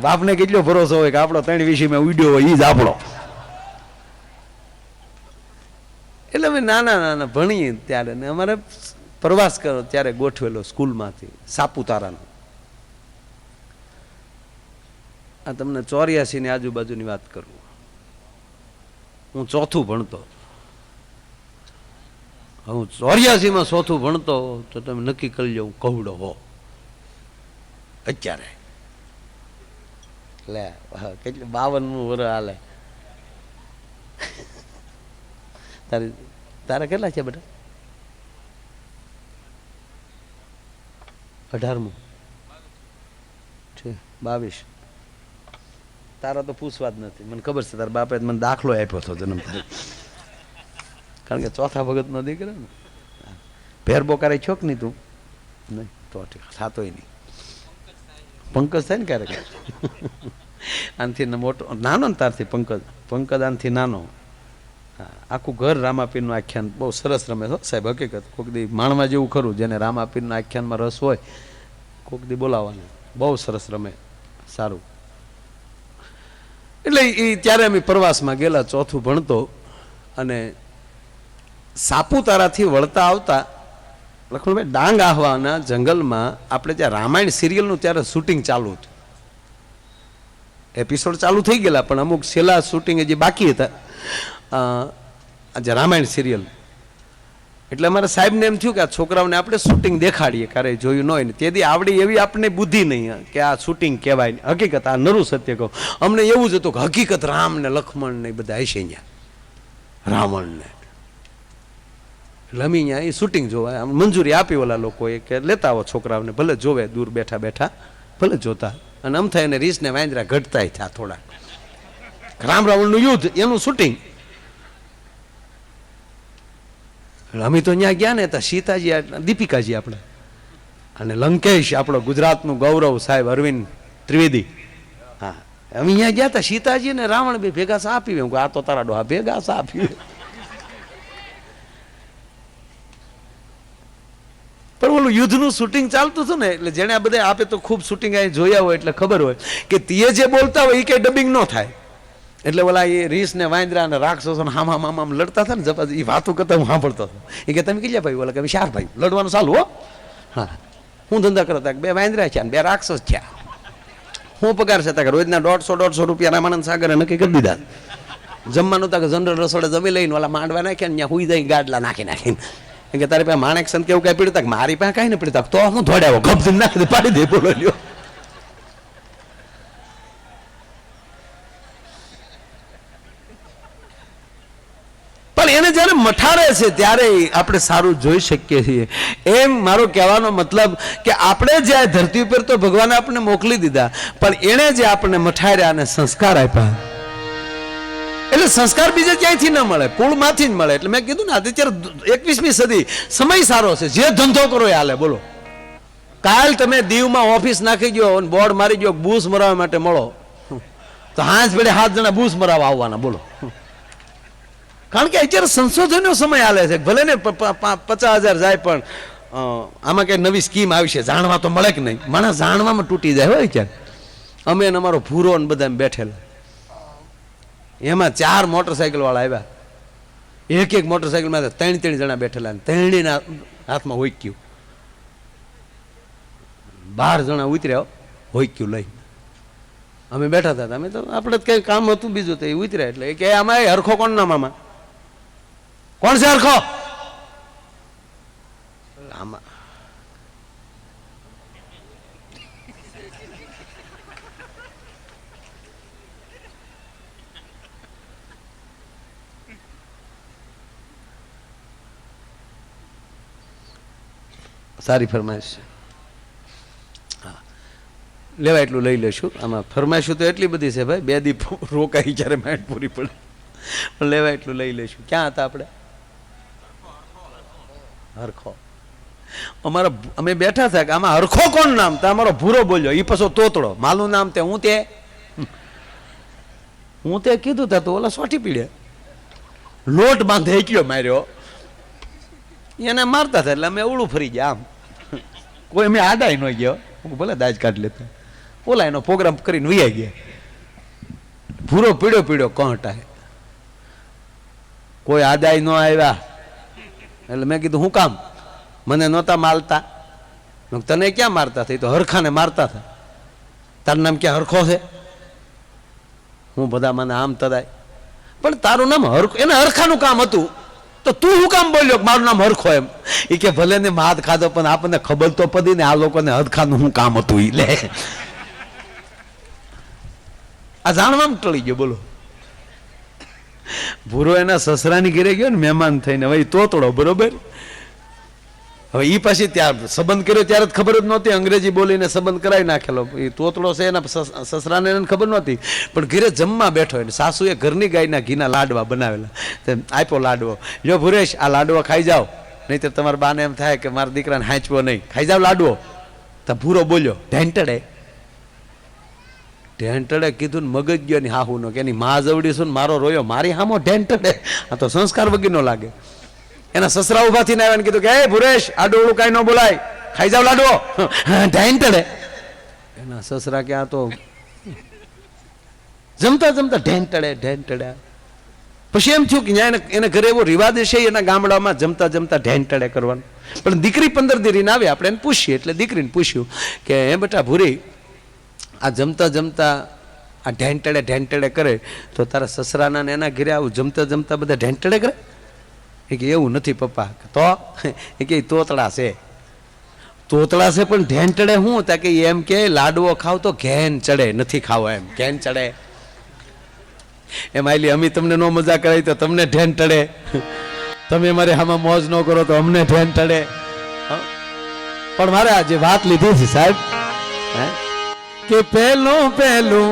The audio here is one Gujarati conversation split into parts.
બાપને કેટલો ભરોસો હોય કે આપણો 3 વિષયમાં ઉડ્યો હોય એ જ આપણો. એટલે અમે નાના ભણીએ ત્યારે ને અમારે પ્રવાસ કરો ત્યારે ગોઠવેલો સ્કૂલમાંથી સાપુતારાનો. આ તમને 84 ની આજુબાજુની વાત કરું. હું 4થું ભણતો. હું 84માં 4થું ભણતો તો તમે નક્કી કરી લો હું કવડો હો અત્યારે. લે કેટલું 52મું વર્ષ હાલે. તારા કેટલા છે બેટા? 18મું છે. 22. તારા તો પૂછવા જ નથી. મને ખબર છે તારા બાપે મને દાખલો આપ્યો હતો જન્મ તારીખ. કારણ કે ચોથા ભગત નો દીકરો ને. ભેર બોકારે છો કે નહીં તું? નહીં તો થતોય નહીં. પંકજ થાય ને ક્યારેક. આનથી મોટો નાનો ને તારથી પંકજ આનથી નાનો. આખું ઘર રામાપીરનું આખ્યાન બહુ સરસ રમે છો સાહેબ. હકીકત કોક દી માણવા જેવું ખરું. જેને રામાપીરના આખ્યાનમાં રસ હોય કોક દી બોલાવવાનું. બહુ સરસ રમે. સારું. એટલે એ ત્યારે અમે પ્રવાસમાં ગયેલા. 4થું ભણતો અને સાપુતારાથી વળતા આવતા લખમણભાઈ ડાંગ આહવાના જંગલમાં આપણે ત્યાં રામાયણ સિરિયલનું ત્યારે શૂટિંગ ચાલુ હતું. એપિસોડ ચાલુ થઈ ગયેલા પણ અમુક છેલ્લા શૂટિંગ હજી બાકી હતા. આજે રામાયણ સિરિયલ એટલે અમારા સાહેબને એમ થયું કે આ છોકરાઓને આપણે શૂટિંગ દેખાડીએ. ક્યારે જોયું ન હોય ને તેથી આવડી એવી આપણે બુદ્ધિ નહીં કે આ શૂટિંગ કહેવાય. હકીકત આ નરું સત્ય કહું. અમને એવું જ હતું કે હકીકત રામ ને લક્ષ્મણ ને બધા હશે અહીંયા રાવણ ને. એટલે અમે અહીંયા એ શૂટિંગ જોવા મંજૂરી આપી ઓલા લોકોએ કે લેતા આવો છોકરાઓને ભલે જોવે દૂર બેઠા બેઠા ભલે જોતા. અને આમ થાય ને રીસ ને વાંદરા ઘટતા થયા થોડા. રામ રાવણનું યુદ્ધ એનું શૂટિંગ. અમે તો ત્યાં ગયા ને ત્યાં સીતાજી દીપિકાજી આપણે અને લંકેશ આપણો ગુજરાતનું ગૌરવ સાહેબ અરવિંદ ત્રિવેદી. હા અમે અહીંયા ગયા હતા. સીતાજી ને રાવણ બે ભેગા સા આપી. આ તો તારા ડોહા ભેગા સા આપી. પણ ઓલું યુદ્ધનું શૂટિંગ ચાલતું હતું ને એટલે જેને આ બધા આપે તો ખૂબ શૂટિંગ અહીં જોયા હોય એટલે ખબર હોય કે તીએ જે બોલતા હોય એ કઈ ડબિંગ ન થાય. એટલે ઓલા એ રીસ ને વાંદરા ને રાક્ષસો હામ લડતા હતા ને જપા એ વાતો કરતા હું સાંભળતો હતો. એ કે તમે કેટલા ભાઈ? ઓલા કે 4 ભાઈ. લડવાનું ચાલુ હો. હા હું ધંધા કરતા 2 વાંદરા છે 2 રાક્ષસ છે. હું પગાર છે રોજના 150 રૂપિયા રામાનંદ સાગરે નક્કી કરી દીધા. જમવાનું હતા કે જનરલ રસોડે જમી લઈને ઓલા માંડવા નાખ્યા ને ત્યાં હુઈ જાય ગાડલા નાખીને કે તારી પાસે માણેક સંત કેવું કઈ પીડતા? મારી પાસે કઈ ને પીડતા. તો હું ધોડ્યાવો ગપ નાખી દે પાડી દે. બોલો લ્યો. પણ એને જયારે મઠારે છે ત્યારે આપણે સારું જોઈ શકીએ છીએ. એમ મારો કહેવાનો મતલબ કે આપણે જે આ ધરતી ઉપર તો ભગવાને આપણને મોકલી દીધા પણ એને જે આપણને મઠાર્યા અને સંસ્કાર આપ્યા એટલે સંસ્કાર બીજે ક્યાંયથી ન મળે, કુળમાંથી જ મળે. એટલે મેં કીધું ને અત્યારે 21મી સદી સમય સારો છે. જે ધંધો કરો એ હાલે. બોલો કાલ તમે દીવમાં ઓફિસ નાખી ગયો અને બોર્ડ મારી ગયો બૂસ મરાવવા માટે મળો તો હાજ ભેડે 7 જણા બૂસ મરાવવા આવવાના. બોલો કારણ કે અત્યારે સંશોધનનો સમય હાલે છે. ભલે ને 50,000 જાય પણ આમાં કઈ નવી સ્કીમ આવી છે જાણવા તો મળે કે નહીં. માણસ જાણવામાં તૂટી જાય હોય ક્યારે. અમે અમારો ભૂરો ને બધા બેઠેલા એમાં 4 મોટરસાઇકલ વાળા આવ્યા. એક મોટરસાઇકલમાં 3 જણા બેઠેલા. 3ના હાથમાં હોઈક્યું. 12 જણા ઉતર્યા હોઈક્યું લઈ. અમે બેઠા હતા. અમે તો આપણે કઈ કામ હતું બીજું તો એ ઉતર્યા. એટલે કે આમાં હરખો કોણ ના મામા? કોણ છે હરખો? આમાં સારી ફરમાઈશ છે. હા લેવા એટલું લઈ લેશું. આમાં ફરમાઈશું તો એટલી બધી છે ભાઈ 2 દી રોકાઈ જ્યારે માઇન્ડ પૂરી પડે પણ લેવા એટલું લઈ લેશું. ક્યાં હતા આપણે? હરખો. અમે બેઠા હતા કે આમાં હરખો કોણ નામ? તો અમારો ભૂરો બોલ્યો. એ પાછો તોતડો. માલું નામ તે હું તે કીધું તા તો ઓલા સોટી પીડે લોટ બાંધે કયો માર્યો એને મારતા હતા એટલે અમે અવળું ફરી ગયા. આમ કોઈ અમે આડાય ન ગયો. ભલે દાજ કાઢ લેતા ઓલા એનો પ્રોગ્રામ કરીને વૈયા ગયા. ભૂરો પીડ્યો પીડ્યો કંટાય, કોઈ આદાય ન આવ્યા. એટલે મેં કીધું હું કામ, મને નહોતા મારતા. તને ક્યાં મારતા થઈ? તો હરખાને મારતા હતા. તારું નામ ક્યાં હરખો છે? હું બધા મને આમ તદાય, પણ તારું નામ હરખો, એને હરખાનું કામ હતું તો તું શું કામ બોલ્યો મારું નામ હરખો એમ? એ કે ભલે ને માદ ખાધો પણ આપણને ખબર તો પડી ને આ લોકોને હરખાનું શું કામ હતું. ઈ લે આ જાણવામાં ટળી ગયો. બોલો, ભૂરો એના સસરાની ઘરે ગયો ને મહેમાન થઈને, હવે તોતડો બરોબર. હવે ઈ પાછી ત્યાં સંબંધ કર્યો ત્યારે જ ખબર જ નહોતી, અંગ્રેજી બોલીને સંબંધ કરાવી નાખેલો. એ તોતડો છે એના સસરાને એને ખબર નહોતી, પણ ઘરે જમવા બેઠો એને સાસુએ ઘરની ગાયના ઘીના લાડવા બનાવેલા, આપ્યો લાડવો. જો ભુરેશ આ લાડવા ખાઈ જાઓ, નહીં તો તમારા બાને એમ થાય કે મારા દીકરાને હાંચવો નહીં, ખાઈ જાવ લાડવો. તો ભૂરો બોલ્યો ઢેંટડે. ઢેંટડે કીધું ને મગજ ગયો ની હાહુનો કે એની મા જવડી છું ને મારો રોયો, મારી હામો ઢેંટડે. આ તો સંસ્કાર વગરનો લાગે. એના સસરા ઉભા થઈને આવ્યા ને કીધું કે હે ભુરેશ આડોળું કઈ ન બોલાય, ખાઈ જાવ લાડવો. ઢેંટડે. એના સસરા કે આ તો જમતા જમતા ઢેંટડે ઢેંટડે. પછી એમ થયું કે એને ઘરે એવો રિવાજ છે એના ગામડામાં જમતા જમતા ઢેંટડે કરવાનું. પણ દીકરી 15 દી રહીને આવે, આપણે એને પૂછીએ એટલે દીકરીને પૂછ્યું કે હે બેટા ભૂરી, આ જમતા જમતા આ ઢેંટડે ઢેંટડે કરે તો તારા સસરાના ને એના ઘરે આવું જમતા જમતા બધા ઢેંટડે કરે? એ કે એવું નથી પપ્પા. તો એ કે તોતડા છે. તોતડા છે પણ ઢેંટડે શું હતા કે એમ કે લાડવો ખાવ તો ઘેન ચડે, નથી ખાવો એમ ઘેન ચડે. એમ આલી અમે તમને નો મજા કરાવી તો તમને ઢેંટડે, તમે મારે આમાં મોજ ન કરો તો અમને ઢેંટડે. પણ મારે આજે વાત લીધી છે સાહેબ કે પેલું પેલું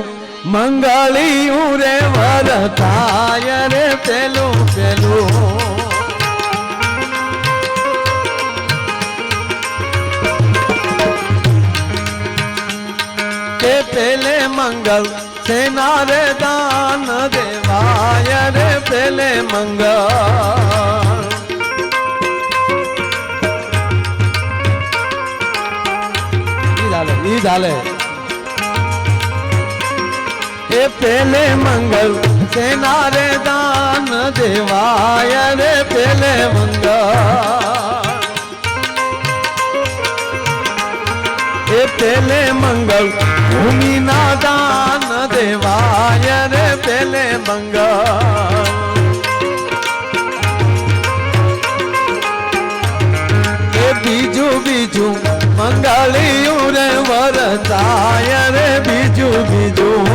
મંગળિયું રે વરતાય રે, પેલું પેલું કે પેલે મંગલ સેના રે દાન દેવાય રે, પેલે મંગળ. ઈ ચાલે એ પેલે મંગલ સેના રે દાન દેવાય રે, પેલે મંગળ. એ પેલે મંગલ ભૂમિના દાન દેવાય રે, પેલે મંગળ. એ બીજું બીજું મંગળિયું રે વરતાય રે, બીજું બીજું.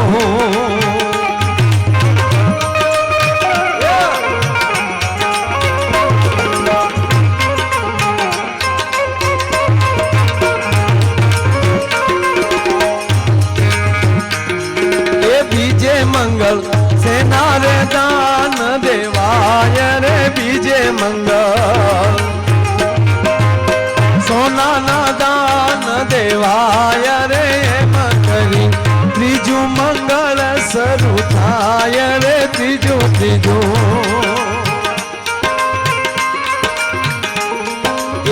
મંગલ સેના રે દાન દેવાય રે, બીજે મંગલ. સોનાના દાન દેવાય રે, એમ કરી ત્રીજું મંગળ શરૂ થાય રે, ત્રીજું ત્રીજું.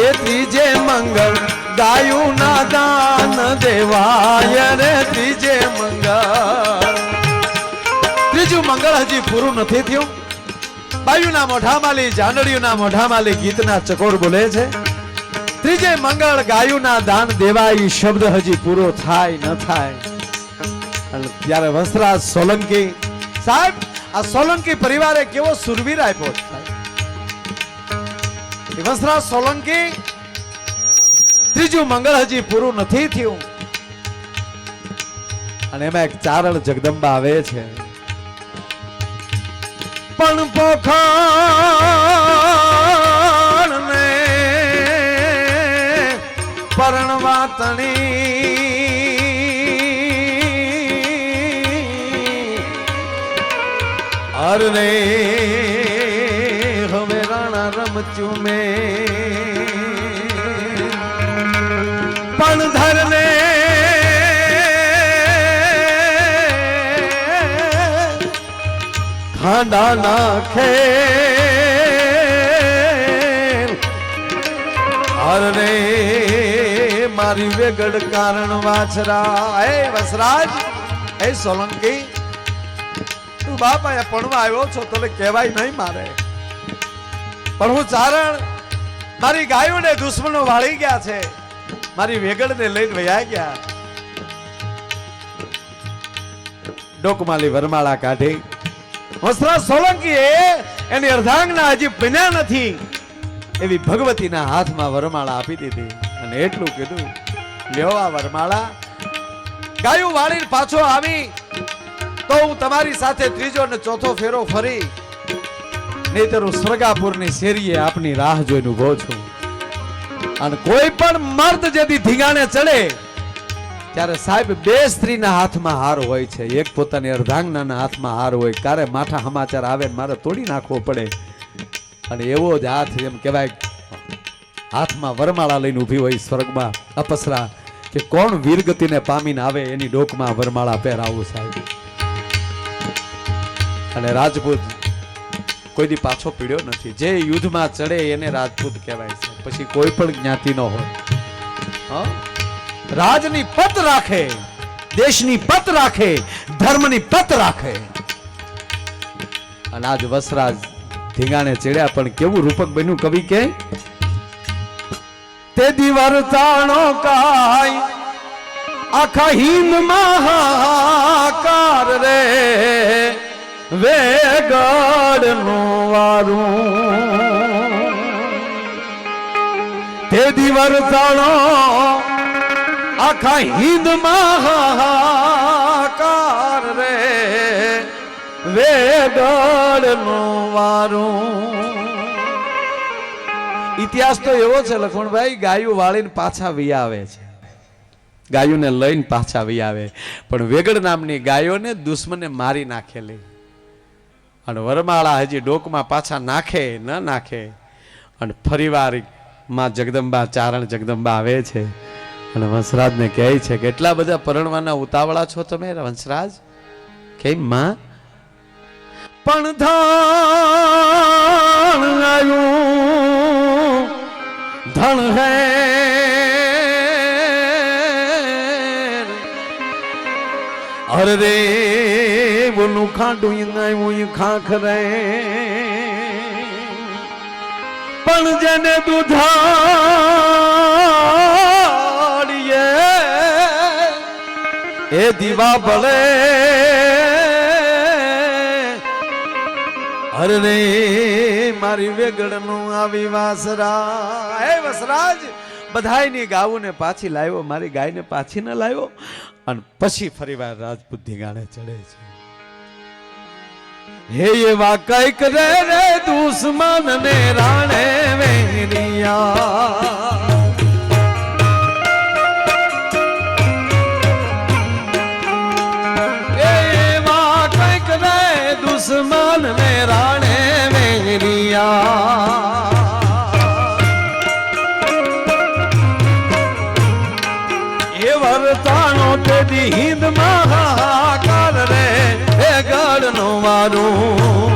એ ત્રીજે મંગળ ગાયું ના દાન દેવાય રે, ત્રીજે મંગળ. ત્રીજું મંગળ હજી પૂરું નથી થયું. બાયુના મોઢામાલી જાનડીઓના મોઢામાલી ગીતના ચકોર બોલે છે. ત્રીજે મંગળ ગાયુના દાન દેવાય શબ્દ હજી પૂરો થાય ન થાય. ત્યારે વંશરાજ સોલંકી સાહેબ, આ સોલંકી પરિવારે કેવો સુરવીર આપ્યો સાહેબ. વંશરાજ સોલંકી ત્રીજું મંગળ હજી પૂરું નથી થયું અને એમાં એક ચારણ જગદંબા આવે છે. પણ પોખણ ને પરણવા તણી અરે હવે રાણા રમચું મેં પણ ધરને ખાંડા નાખે અરે મારી વેગડ કારણ વાછરા એ વસરાજ એ સોલંકી તું બાપ અહીંયા ભણવા આવ્યો છો તો કહેવાય નહીં મારે પણ હું ચારણ મારી ગાયોને દુશ્મનો વાળી ગયા છે મારી વેગડને લઈને વયા ગયા ડોકમાલી વરમાળા કાઢી વસરા સોલંકી એની અર્ધાંગના હજી બન્યા નથી એવી ભગવતીના હાથમાં વરમાળા આપી દીધી અને એટલું કીધું લ્યો આ વરમાળા ગાયું વાળીને પાછો આવી તો હું તમારી સાથે ત્રીજો ને ચોથો ફેરો ફરી નહીતર હું સ્વર્ગાપુરની શેરીએ આપની રાહ જોઈને ઉભો છું અને કોઈ પણ મર્દ જેથી ધીંગાણે ચડે ત્યારે સાહેબ બે સ્ત્રીના હાથમાં હાર હોય છે એક પોતાની અર્ધાંગનાના હાથમાં હાર હોય ક્યારે માઠા સમાચાર આવે મારે તોડી નાખવો પડે અને એવો જ હાથ એમ કહેવાય હાથમાં વરમાળા લઈને ઊભી હોય સ્વર્ગમાં અપસરા કે કોણ વીરગતિને પામીને આવે એની ડોકમાં વરમાળા પહેરાવું સાહેબ અને રાજપૂત કોઈ દી પાછો પીડ્યો નથી જે યુદ્ધમાં ચડે એને રાજપૂત કહેવાય છે પછી કોઈ પણ જ્ઞાતિ નો હોય રાજની પત રાખે દેશની પત રાખે ધર્મની પત રાખે અને આજ વસરાજ ધીંગાણે ચડ્યા પણ કેવું રૂપક બન્યું કવિ કે તે દીવર તાણો કાય આખા હિંદ મહાકાર રે વેગડ નો વારું તે દીવર તાણો આખા હિંદ મહાકાર રે વેગડ નો વારું ઇતિહાસ તો એવો છે લખમણભાઈ ગાયું વાળીને પાછા વી આવે છે ગાયોને લઈને પાછા વી આવે પણ વેગડ નામની ગાયોને દુશ્મને મારી નાખેલી અને વરમાળા હજી ડોકમાં પાછા નાખે ન નાખે અને ફરીવાર માં જગદંબા ચારણ જગદંબા આવે છે અને વંશરાજને કહે છે કે એટલા બધા પરણવાના ઉતાવળા છો તમે વંશરાજ કેમ માં પણ ધન આયું ધન હે અરે રે બોલું ખાંડું આયું ખાખ રે પણ જેને દુધાડીએ એ દીવા બળે અરે રે મારી વેગડ નું આવી વાસરા હે વસરાજ બધાયની ગાવુને પાછી લાવ્યો મારી ગાયને પાછી ન લાવ્યો અને પછી ફરીવાર રાજપૂત ધીંગાણે ચડે છે હે એવા કઈક રે રે દુશ્મન ને રાણે વેરિયા દુશ્મન ને રાણે વેરિયા એ વર્તાણો તે દી હિંદ મહાકાર રે એ ગઢ નો વારું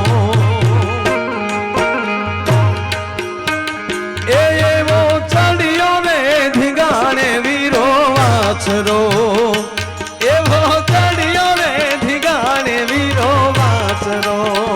એવો ચડિયો ને ધીંગાણે વીરો વાછરો એવો ચડિયો ને ધીંગાણે વીરો વાછરો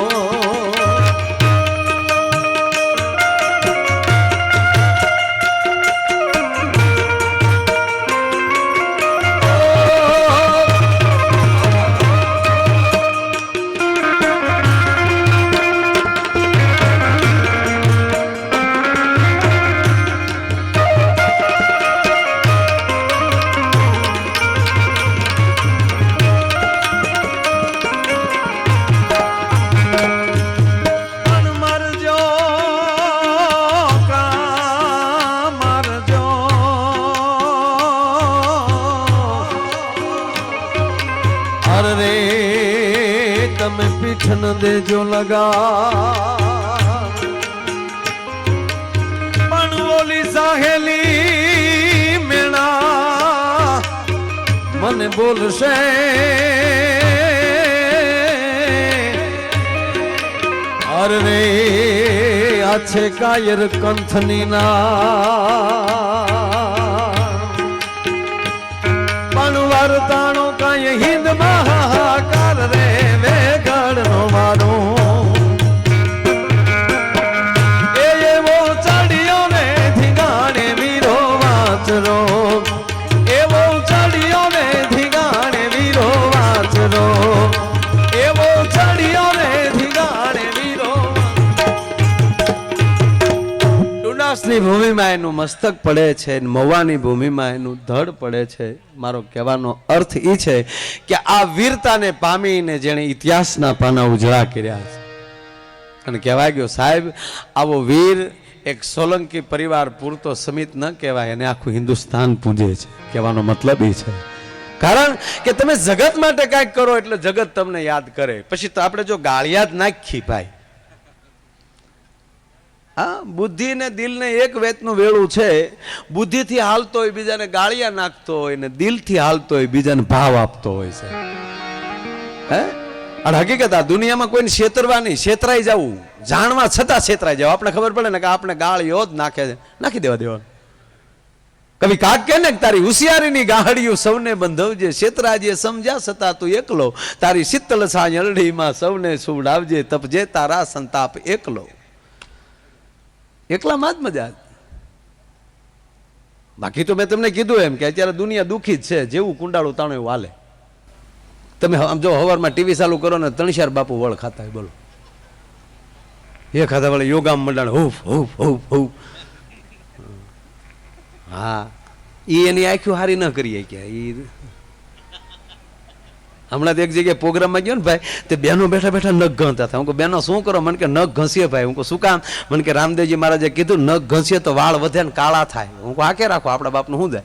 તમે પીઠ ન દેજો લગા પણ બોલી સાહેલી મેણા મને બોલશે અરે રે આ છે કાયર કંથની ના વીરમાં હાહાકાર રે વેગળનો મારો એ એવો ચડિયો ને ધીંગાણે વીરો વાચરો એવો ચડિયો ને ધીંગાણે વીરો વાચરો એવો ચડિયો ને ધીંગાણે વીરો ડુંડાસની ભૂમિમાં એનું મસ્તક પડે છે, મવાની ભૂમિમાં એનું ધડ પડે છે. મારો કહેવાનો અર્થ એ છે કે આ વીરતાને પામીને જેણે ઇતિહાસના પાના ઉજળા કર્યા છે. અને કહેવાય ગયો સાહેબ આવો વીર એક સોલંકી પરિવાર પૂરતો સમિત ન કહેવાય, એને આખું હિન્દુસ્તાન પૂજે છે. કહેવાનો મતલબ એ છે, કારણ કે તમે જગત માટે કાંઈક કરો એટલે જગત તમને યાદ કરે. પછી તો આપણે જો ગાળિયા જ નાખી ભાઈ, હા, બુદ્ધિ ને દિલ ને એક વેતનું વેળું છે. બુદ્ધિથી હાલતો હોય બીજાને ગાળિયા નાખતો હોય ને દિલથી હાલતો હોય બીજાને ભાવ આપતો હોય છે. હે, અને હકીકત આ દુનિયામાં કોઈને છેતરવા નહીં, છેતરાઈ જવું, જાણવા છતાં છેતરાઈ જવું. આપણે ખબર પડે ને કે આપણે ગાળિયો જ નાખે છે, નાખી દેવાનું. કવિ કાક કે ને તારી હોશિયારીની ગાહડીયું સૌને બંધવજે, છેતરાજે સમજ્યા છતાં તું એકલો, તારી શીતળ સાંયરડીમાં સૌને સુવડાવજે, તપજે તારા સંતાપ એકલો. એકલામાં જ મજા. બાકી તો મેં તમને કીધું એમ કે અત્યારે દુનિયા દુઃખી જ છે, જેવું કુંડાળું તાણું એવું હાલે. તમે જો હવારમાં ટીવી ચાલુ કરો ને 3-4 બાપુ વળ ખાતા હોય, બોલો એ ખાતા વળે યોગામાં મંડાણ હુફ હુફ હુફ હુફ. હા, એની આંખો હારી ન કરીએ કે હમણાં એક જગ્યાએ પ્રોગ્રામમાં ગયો ને ભાઈ, તે બહેનો બેઠા બેઠા નખ ઘસતા હતા. હું કહું બહેનો શું કરો? મને કે નખ ઘસીએ ભાઈ. હું કહું શું કામ? મને કે રામદેવજી મહારાજે કીધું નખ ઘસીએ તો વાળ વધે ને કાળા થાય. હું કહું આકે રાખો, આપણા બાપનું શું જાય?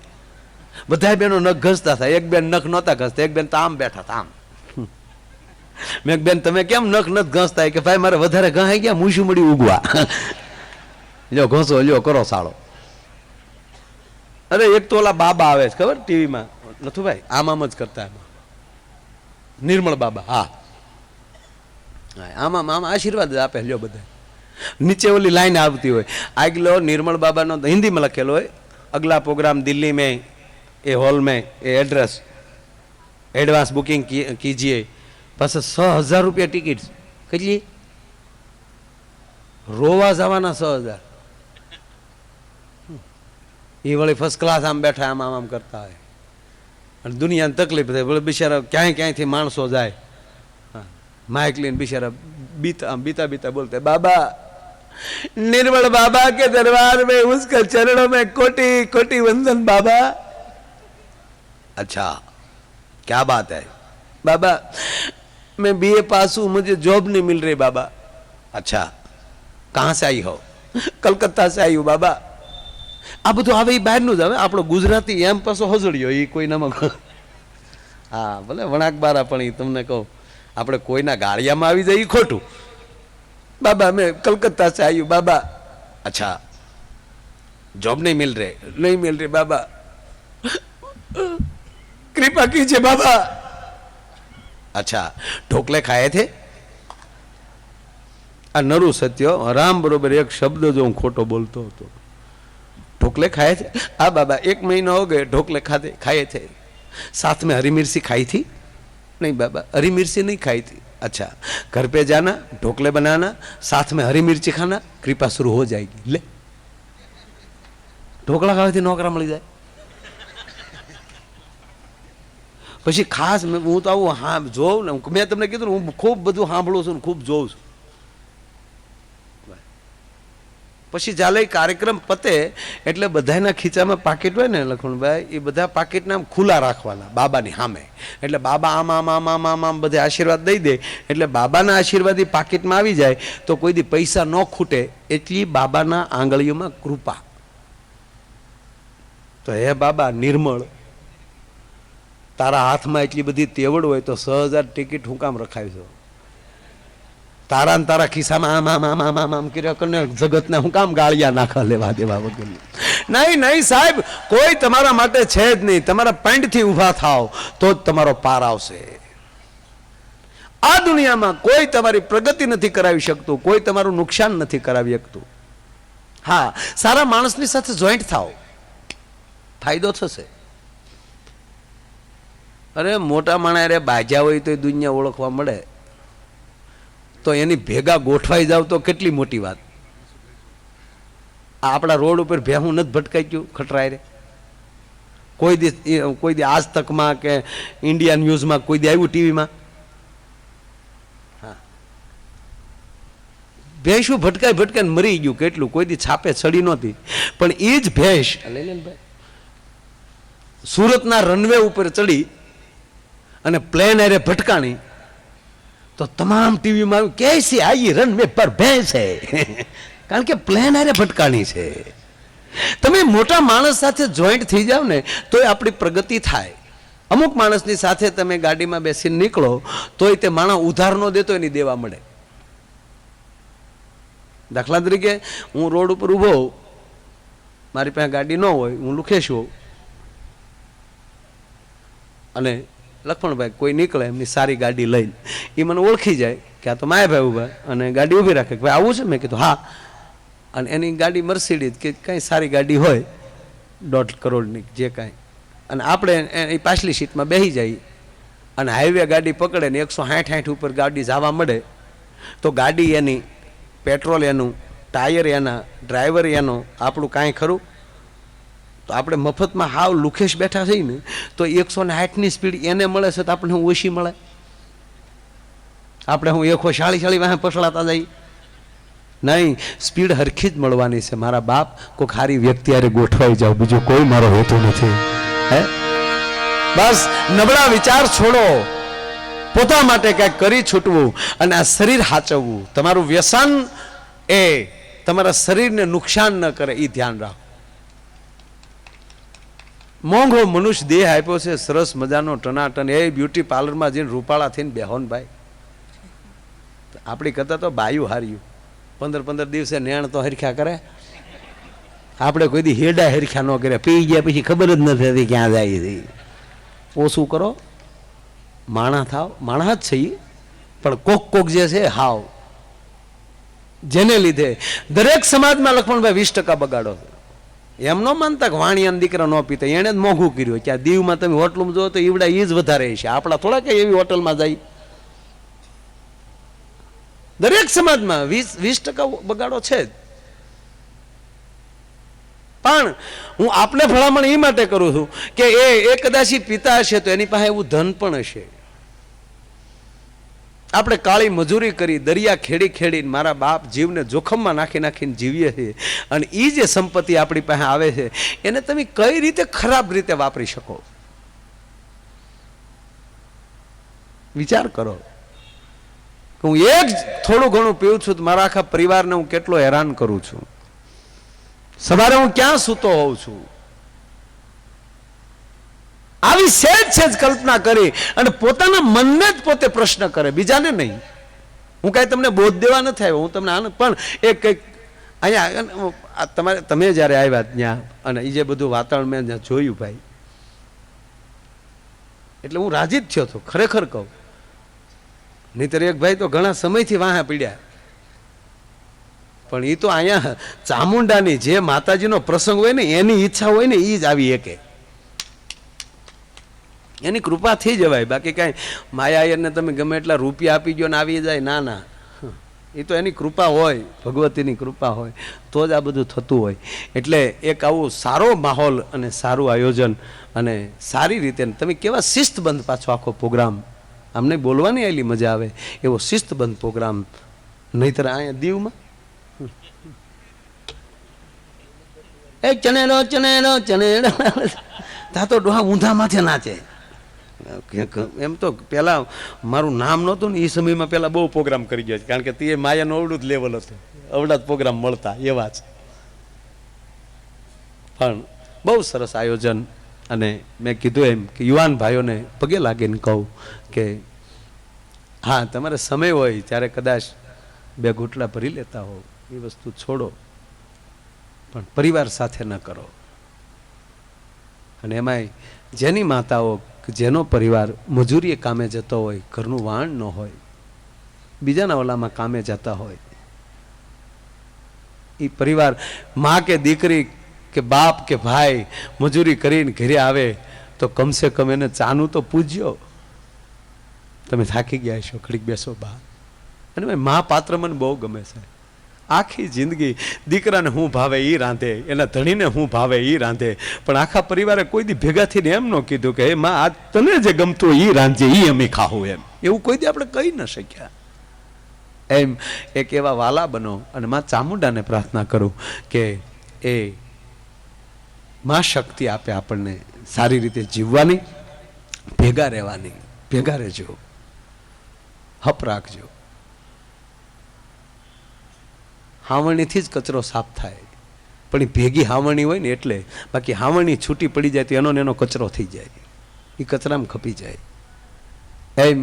બધા બહેનો નખ ઘસતા હતા, એક બેન નખ નહોતા ઘસતા, એક બેન તો આમ બેઠા હતા આમ. મેં બેન તમે કેમ નખ નથી ઘસતા? કે ભાઈ મારે વધારે ઘસાઈ ગયા, મૂછું મળી ઉગવા. લ્યો ઘસો, લ્યો કરો સાળો. અરે એક તો ઓલા બાબા આવે છે ખબર ટીવીમાં, નથું ભાઈ આમ આમ જ કરતા એમાં નિર્મળ બાબા. હા, આમાં આમ આશીર્વાદ આપે લ્યો બધા. નીચે ઓલી લાઈન આવતી હોય, આગલો નિર્મળ બાબાનો હિન્દીમાં લખેલો હોય, અગલા પ્રોગ્રામ दिल्ली में ए हॉल में ए एड्रेस एडवांस बुकिंग कीजिए. बस 6,000 रुपया टिकિટ. કેટલી? રોવા જવાના 6,000. એ વળી ફર્સ્ટ ક્લાસ આમ બેઠા આમ આમ કરતા હોય. અને દુનિયાને તકલીફ થાય, બોલે બિચારા ક્યાંય ક્યાંયથી માણસો જાય, માઇક લઈને બિચારા बीता बीता बोलते बाबा निर्मल बाबा के दरबार में उसके चरणों में कोटि कोटि वंदन बाबा. अच्छा क्या बात है बाबा? मैं बीए पास हूं, मुझे जॉब नहीं मिल रही बाबा. अच्छा कहां से आई हो? कलकत्ता से आई हूं बाबा. આ બધું આવે એ બહારનું જ આવે. આપણો ગુજરાતી એમ પાછો હજળ્યો એ કોઈનામાં. હા ભલે વણાક બારા, પણ એ તમને કહું આપણે કોઈના ગાળિયામાં આવી જાય એ ખોટું. बाबा मैं कलकत्ता से आई हूँ बाबा. अच्छा जॉब नहीं मिल रही बाबा, कृपा कीजिए बाबा. अच्छा ढोकले खाए थे? आ नरू सत्य राम बरोबर एक शब्द जो हूँ खोटो बोलतो હતો. ढोकले खाए थे? हाँ बाबा 1 महीना हो गए ढोकले खाए थे. साथ में हरी मिर्ची खाई थी? नहीं बाबा हरी मिर्ची नहीं खाई थी. अच्छा घर पे जाना, ढोकले बनाना, साथ में हरी मिर्ची खाना, कृपा शुरू हो जाएगी. ले ढोकला खावाથી નોકરા મળી જાય. પછી ખાસ હું તો આવું હા જોઉં ને, મેં તમને કીધું હું ખૂબ બધું સાંભળું છું, ખૂબ જોઉં છું. પછી ચાલે કાર્યક્રમ પતે એટલે બધાના ખીચામાં પાકીટ હોય ને લખણભાઈ, એ બધા પાકીટને આમ ખુલ્લા રાખવાના બાબાની સામે. એટલે બાબા આમ આમ આમ આમ આમ આમ બધે આશીર્વાદ દઈ દે. એટલે બાબાના આશીર્વાદ પાકીટમાં આવી જાય તો કોઈ દી પૈસા ન ખૂટે એટલી બાબાના આંગળીઓમાં કૃપા. તો હે બાબા નિર્મળ, તારા હાથમાં એટલી બધી તેવડ હોય તો 6,000 ટિકિટ હું કામ રખાવી છો? તારા તારા ખિસ્સામાં આમ આમ આમ આમ આમ આમ કર્યા કરીને જગતને હું કામ ગાળિયા નાખા લેવા દેવા વગર? નહીં નહીં સાહેબ, કોઈ તમારા માટે છે જ નહીં. તમારા પેન્ટથી ઊભા થાવ તો જ તમારો પાર આવશે. આ દુનિયામાં કોઈ તમારી પ્રગતિ નથી કરાવી શકતું, કોઈ તમારું નુકસાન નથી કરાવી શકતું. હા, સારા માણસની સાથે જોઈન્ટ થાવ, ફાયદો થશે. અરે મોટા માણા અરે બાજ્યા હોય તો દુનિયા ઓળખવા મળે, તો એની ભેગા ગોઠવાઈ જાવ તો કેટલી મોટી વાત. આપણા રોડ ઉપર ભેહું નથી ભટકાઈ ગયું ખટરાય રે? કોઈ દી આજ તકમાં કે ઇન્ડિયા ન્યૂઝમાં કોઈ દી આવ્યું ટીવીમાં? ભેંસું ભટકાઈને મરી ગયું કેટલું, કોઈ દી છાપે ચડી નહોતી. પણ એ જ ભેંસ સુરતના રનવે ઉપર ચડી અને પ્લેન અરે ભટકાણી તો તમામ ટીવીમાં આવ્યું कैसे आई રનવે પર ભેંસ है કારણ કે પ્લેન અરે ભટકાણી છે. તમે મોટા માણસ સાથે જોઈન્ટ થઈ જાવ ને તો આપણી પ્રગતિ થાય. અમુક માણસની સાથે તમે ગાડીમાં બેસીને નીકળો તોય તે માણસ ઉધાર ન દેતો એની દેવા મળે. દાખલા તરીકે હું રોડ ઉપર ઊભો હોઉં, મારી પાસે ગાડી ન હોય, હું લુખેશ હોઉં અને લખમણભાઈ કોઈ નીકળે એમની સારી ગાડી લઈને, એ મને ઓળખી જાય કે આ તો માયાભાઈ ઊભા અને ગાડી ઊભી રાખે કે ભાઈ આવું છે? મેં કીધું હા. અને એની ગાડી મર્સિડીઝ કે કંઈ સારી ગાડી હોય 1.5 કરોડની જે કાંઈ, અને આપણે એ પાછલી સીટમાં બેસી જઈએ અને હાઈવે ગાડી પકડે ને 160 ઉપર ગાડી જવા મળે તો ગાડી એની, પેટ્રોલ એનું, ટાયર એના, ડ્રાઈવર એનો, આપણું કાંઈ ખરું? તો આપણે મફતમાં હાવ લુખેશ બેઠા થઈ ને તો 160ની સ્પીડ એને મળે છે તો આપણે હું ઓછી મળે? આપણે હું 140 વાહે પછડાતા જઈએ? નહીં, સ્પીડ હરખી જ મળવાની છે. મારા બાપ કોઈ ખારી વ્યક્તિ હારે ગોઠવાઈ જાવ, બીજું કોઈ મારો હેતુ નથી. હે બસ નબળા વિચાર છોડો, પોતા માટે કંઈક કરી છૂટવું અને આ શરીર હાચવવું. તમારું વ્યસન એ તમારા શરીરને નુકસાન ન કરે એ ધ્યાન રાખો. મોંઘો મનુષ્ય દેહ આપ્યો છે, સરસ મજાનો ટનાટન, એ બ્યુટી પાર્લરમાં જઈને રૂપાળા થઈને બેહોન ભાઈ. આપણી કરતા તો બાયું હાર્યું. 15 દિવસે નેણ તો હરખ્યા કરે, આપણે કોઈ દી હેડા હરખ્યા ન કરે. પી ગયા પછી ખબર જ નથી ક્યાં જાય છે. ઓછું કરો, માણા થાવ. માણા જ છે પણ કોક જે છે હાવ, જેને લીધે દરેક સમાજમાં લક્ષ્મણભાઈ 20% બગાડો. એમ ન માનતા કે વાણિયાના દીકરા ન પીતા, એને જ મોંઘું કર્યું. ત્યાં દીવમાં તમે હોટલમાં જો તો ઈવડા એ જ વધારે છે. આપણા થોડા કઈ એવી હોટલમાં જાય. દરેક સમાજમાં 20% બગાડો છે જ. પણ હું આપને ભલામણ એ માટે કરું છું કે એ કદાચ પિતા હશે તો એની પાસે એવું ધન પણ હશે. આપણે કાળી મજૂરી કરી, દરિયા ખેડીને મારા બાપ જીવને જોખમમાં નાખીને જીવીએ છીએ અને એ જે સંપત્તિ આપણી પાસે આવે છે એને તમે કઈ રીતે ખરાબ રીતે વાપરી શકો? વિચાર કરો. હું એક થોડું ઘણું પીવું છું તો મારા આખા પરિવારને હું કેટલો હેરાન કરું છું. સવારે હું ક્યાં સૂતો હોઉં છું? આવી સેજ કલ્પના કરી અને પોતાના મનને જ પોતે પ્રશ્ન કરે, બીજાને નહીં. હું કાંઈ તમને બોધ દેવા નથી આવ્યો, હું તમને આનંદ. પણ એ કંઈક અહીંયા તમે જ્યારે આવ્યા ત્યાં અને એ જે બધું વાતાવરણ મેં ત્યાં જોયું ભાઈ, એટલે હું રાજી જ થયો હતો ખરેખર કહું. નહીંતર એક ભાઈ તો ઘણા સમયથી વાહે પીડ્યા. પણ એ તો અહીંયા ચામુંડાની જે માતાજીનો પ્રસંગ હોય ને એની ઈચ્છા હોય ને એ જ આવી એકે, એની કૃપા થઈ જવાય. બાકી કાંઈ માયાને તમે ગમે એટલા રૂપિયા આપી ગયો ને આવી જાય, ના ના, એ તો એની કૃપા હોય, ભગવતીની કૃપા હોય તો જ આ બધું થતું હોય. એટલે એક આવું સારો માહોલ અને સારું આયોજન અને સારી રીતે તમે કેવા શિસ્તબંધ પાછો આખો પ્રોગ્રામ, અમને બોલવાની આટલી મજા આવે એવો શિસ્તબંધ પ્રોગ્રામ. નહીતર અહીંયા દીવમાં એ ચણેલો તા તો ડોહા ઊંધામાંથી નાચે. એમ તો પેલા મારું નામ નહોતું ને એ સમયમાં પેલા બહુ પ્રોગ્રામ કરી ગયા છે, કારણ કે તે માયાનું અવડું જ લેવલ હતું, અવડા જ પ્રોગ્રામ મળતા એવા જ. પણ બહુ સરસ આયોજન. અને મેં કીધું એમ કે યુવાન ભાઈઓને પગે લાગીને કહું કે હા, તમારે સમય હોય ત્યારે કદાચ 2 ઘૂંટડા ભરી લેતા હો, એ વસ્તુ છોડો, પણ પરિવાર સાથે ન કરો. અને એમાંય જેની માતાઓ, જેનો પરિવાર મજૂરીએ કામે જતો હોય, ઘરનું વાણ ન હોય, બીજાના ઓલામાં કામે જતા હોય, એ પરિવાર માં કે દીકરી કે બાપ કે ભાઈ મજૂરી કરીને ઘરે આવે તો કમસે કમ એને ચાનું તો પૂજ્યો. તમે થાકી ગયા છો, ઘડીક બેસો બા. અને ભાઈ મા પાત્ર મને બહુ ગમે છે. આખી જિંદગી દીકરાને હું ભાવે એ રાંધે, એના ધણીને હું ભાવે એ રાંધે, પણ આખા પરિવારે કોઈ દી ભેગા થઈને એમ ન કીધું કે હે માં આ તને જે ગમતું એ રાંધજે, એ અમે ખાવું. એમ એવું કોઈ દી આપણે કહી ન શક્યા. એમ એક એવા વાલા બનો. અને માં ચામુંડાને પ્રાર્થના કરું કે એ માં શક્તિ આપે આપણને સારી રીતે જીવવાની, ભેગા રહેવાની. ભેગા રહેજો, હપ રાખજો. હાવણીથી જ કચરો સાફ થાય, પણ એ ભેગી હાવણી હોય ને એટલે. બાકી હાવણી છૂટી પડી જાય તો એનો ને એનો કચરો થઈ જાય, એ કચરામાં ખપી જાય. એમ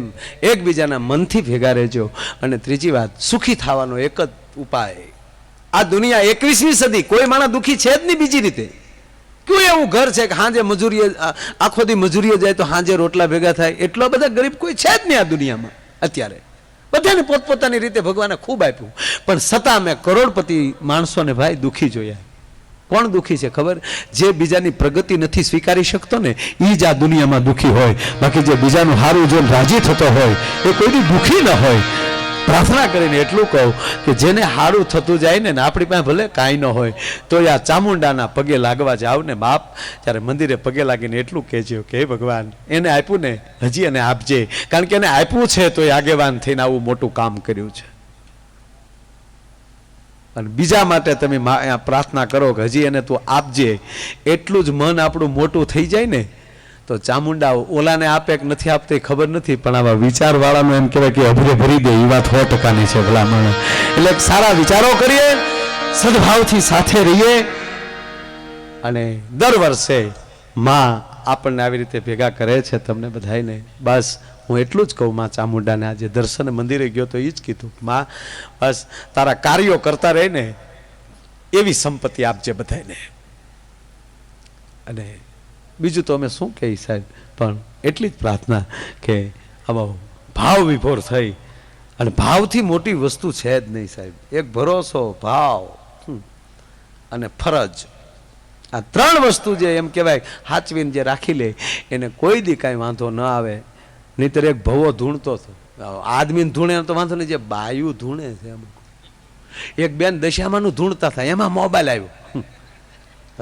એકબીજાના મનથી ભેગા રહેજો. અને ત્રીજી વાત, સુખી થવાનો એક જ ઉપાય. આ દુનિયા 21મી સદી, કોઈ માણસ દુઃખી છે જ નહીં બીજી રીતે. કયું એવું ઘર છે કે હાંજે મજૂરીએ આખો દી મજૂરીએ જાય તો હાંજે રોટલા ભેગા થાય? એટલો બધા ગરીબ કોઈ છે જ નહીં આ દુનિયામાં અત્યારે. બધાને પોતપોતાની રીતે ભગવાને ખૂબ આપ્યું, પણ છતાં મેં કરોડપતિ માણસોને ભાઈ દુઃખી જોયા. કોણ દુઃખી છે ખબર? જે બીજાની પ્રગતિ નથી સ્વીકારી શકતો ને એ જ આ દુનિયામાં દુઃખી હોય. બાકી જે બીજાનું હારું જોઈને રાજી થતો હોય એ કોઈ દુઃખી ન હોય. પ્રાર્થના કરીને એટલું કહું કે જેને હારું થતું જાય ને આપણી પાસે ભલે કાંઈ ન હોય તો આ ચામુંડાના પગે લાગવા જાવ ને બાપ, ત્યારે મંદિરે પગે લાગીને એટલું કહેજો કે હે ભગવાન એને આપ્યું ને હજી એને આપજે, કારણ કે એને આપ્યું છે તો એ આગેવાન થઈને આવું મોટું કામ કર્યું છે. અને બીજા માટે તમે પ્રાર્થના કરો કે હજી એને તું આપજે. એટલું જ મન આપણું મોટું થઈ જાય ને તો ચામુંડા ઓલાને આપે કે નથી આપતી ખબર નથી, પણ આવા વિચારવાળાનો એમ કહેવાય કે અભરે ભરી દે. એ વાત 100%ની છે ભલામણ. એટલે સારા વિચારો કરીએ, સદભાવથી સાથે રહીએ, અને દર વર્ષે માં આપણને આવી રીતે ભેગા કરે છે તમને બધાને. બસ હું એટલું જ કહું માં ચામુંડાને, આજે દર્શન મંદિરે ગયો તો એ જ કીધું, માં બસ તારા કાર્યો કરતા રહીને એવી સંપત્તિ આપજે બધાને. અને બીજું તો અમે શું કહીએ સાહેબ, પણ એટલી જ પ્રાર્થના કે આમાં ભાવ વિભોર થઈ. અને ભાવથી મોટી વસ્તુ છે જ નહીં સાહેબ. એક ભરોસો, ભાવ અને ફરજ, આ 3 વસ્તુ જે એમ કહેવાય હાચવીને જે રાખી લે એને કોઈ દી કાંઈ વાંધો ન આવે. નહીંતર એક ભવો ધૂણતો હતો, આદમીને ધૂણે તો વાંધો નહીં, જે બાયું ધૂણે છે અમુક. એક બેન દશામાનું ધૂણતા હતા, એમાં મોબાઈલ આવ્યો.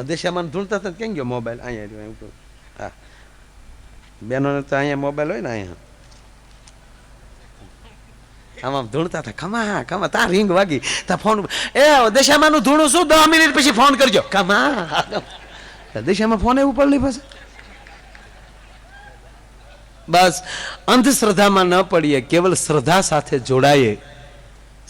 દશામાનું ધૂણતા હતા, કેમ ગયો મોબાઈલ? અહીંયા એમ કહું. હા, બેનોને તો અહીંયા મોબાઈલ હોય ને, અહીંયા આમાં ધૂણતા હતા. ખમા ખમા, તા રિંગ વાગી, તા ફોન, એ દશામાનું ધૂણું શું 10 મિનિટ પછી ફોન કરજો. ખમા, દશામાં ફોન એવું પડલી પછી. બસ અંધશ્રદ્ધામાં ન પડીએ, કેવલ શ્રદ્ધા સાથે જોડાઈએ,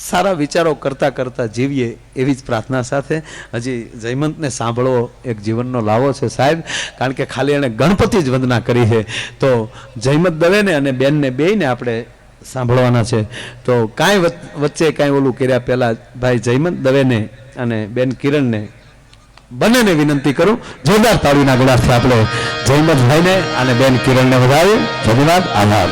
સારા વિચારો કરતા કરતા જીવીએ, એવી જ પ્રાર્થના સાથે. હજી જયમંતને સાંભળવો એક જીવનનો લાવો છે સાહેબ, કારણ કે ખાલી એણે ગણપતિ જ વંદના કરી છે. તો જયમંત દવેને અને બેનને બેયને આપણે સાંભળવાના છે. તો કાંઈ વચ્ચે કાંઈ ઓલું કર્યા પહેલાં ભાઈ જયમંત દવેને અને બેન કિરણને બંનેને વિનંતી કરું, જોરદાર તાળીના ગળાથી આપણે જયમંતભાઈને અને બેન કિરણને વધાવીએ. ધન્યવાદ, આભાર.